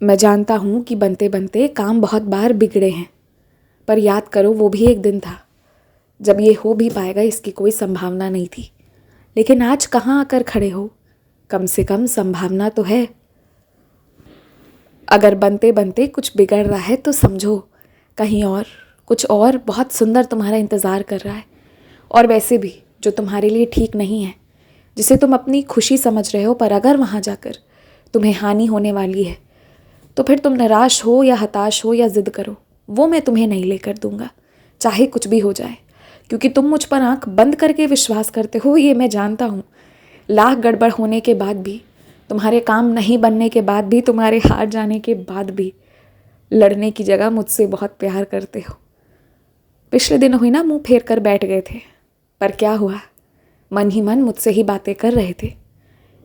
मैं जानता हूँ कि बनते बनते काम बहुत बार बिगड़े हैं, पर याद करो वो भी एक दिन था जब ये हो भी पाएगा इसकी कोई संभावना नहीं थी। लेकिन आज कहाँ आकर खड़े हो? कम से कम संभावना तो है। अगर बनते बनते कुछ बिगड़ रहा है तो समझो कहीं और कुछ और बहुत सुंदर तुम्हारा इंतज़ार कर रहा है। और वैसे भी जो तुम्हारे लिए ठीक नहीं है, जिसे तुम अपनी खुशी समझ रहे हो, पर अगर वहाँ जाकर तुम्हें हानि होने वाली है तो फिर तुम निराश हो या हताश हो या ज़िद करो, वो मैं तुम्हें नहीं लेकर दूंगा, चाहे कुछ भी हो जाए। क्योंकि तुम मुझ पर आंख बंद करके विश्वास करते हो, ये मैं जानता हूँ। लाख गड़बड़ होने के बाद भी, तुम्हारे काम नहीं बनने के बाद भी, तुम्हारे हार जाने के बाद भी लड़ने की जगह मुझसे बहुत प्यार करते हो। पिछले दिन हुई ना, मुंह फेर कर बैठ गए थे, पर क्या हुआ? मन ही मन मुझसे ही बातें कर रहे थे।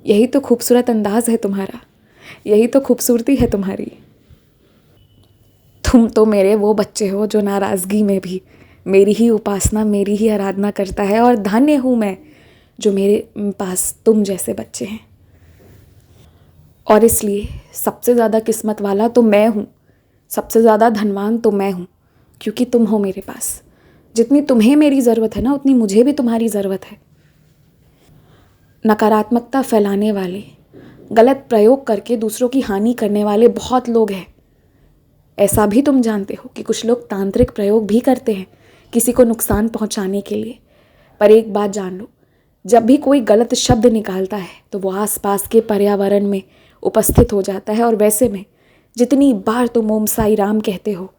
यही तो खूबसूरत अंदाज है तुम्हारा, यही तो खूबसूरती है तुम्हारी। तुम तो मेरे वो बच्चे हो जो नाराज़गी में भी मेरी ही उपासना, मेरी ही आराधना करता है। और धन्य हूँ मैं जो मेरे पास तुम जैसे बच्चे हैं। और इसलिए सबसे ज़्यादा किस्मत वाला तो मैं हूँ, सबसे ज़्यादा धनवान तो मैं हूँ, क्योंकि तुम हो मेरे पास। जितनी तुम्हें मेरी ज़रूरत है ना, उतनी मुझे भी तुम्हारी ज़रूरत है। नकारात्मकता फैलाने वाले, गलत प्रयोग करके दूसरों की हानि करने वाले बहुत लोग हैं। ऐसा भी तुम जानते हो कि कुछ लोग तांत्रिक प्रयोग भी करते हैं किसी को नुकसान पहुंचाने के लिए। पर एक बात जान लो, जब भी कोई गलत शब्द निकालता है तो वो आसपास के पर्यावरण में उपस्थित हो जाता है। और वैसे में जितनी बार तुम ओम साई राम कहते हो,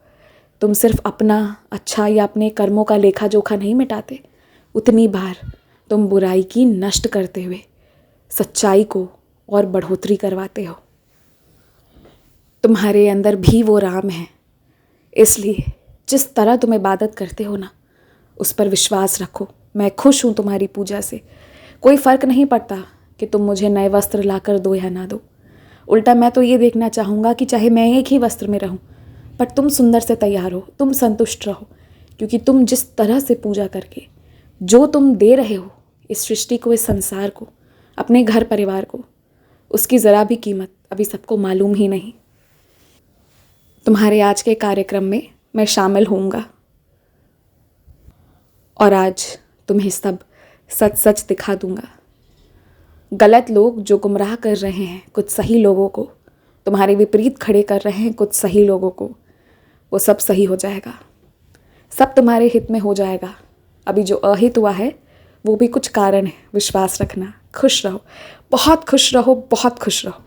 तुम सिर्फ अपना अच्छा या अपने कर्मों का लेखा जोखा नहीं मिटाते, उतनी बार तुम बुराई की नष्ट करते हुए सच्चाई को और बढ़ोतरी करवाते हो। तुम्हारे अंदर भी वो राम है। इसलिए जिस तरह तुम इबादत करते हो ना, उस पर विश्वास रखो। मैं खुश हूँ तुम्हारी पूजा से। कोई फ़र्क नहीं पड़ता कि तुम मुझे नए वस्त्र लाकर दो या ना दो। उल्टा मैं तो ये देखना चाहूँगा कि चाहे मैं एक ही वस्त्र में रहूँ, पर तुम सुंदर से तैयार हो, तुम संतुष्ट रहो। क्योंकि तुम जिस तरह से पूजा करके जो तुम दे रहे हो इस सृष्टि को, इस संसार को, अपने घर परिवार को, उसकी ज़रा भी कीमत अभी सबको मालूम ही नहीं। तुम्हारे आज के कार्यक्रम में मैं शामिल होऊंगा और आज तुम्हें सब सच सच दिखा दूंगा। गलत लोग जो गुमराह कर रहे हैं कुछ सही लोगों को, तुम्हारे विपरीत खड़े कर रहे हैं कुछ सही लोगों को, वो सब सही हो जाएगा, सब तुम्हारे हित में हो जाएगा। अभी जो अहित हुआ है वो भी कुछ कारण है, विश्वास रखना। खुश रहो, बहुत खुश रहो, बहुत खुश रहो।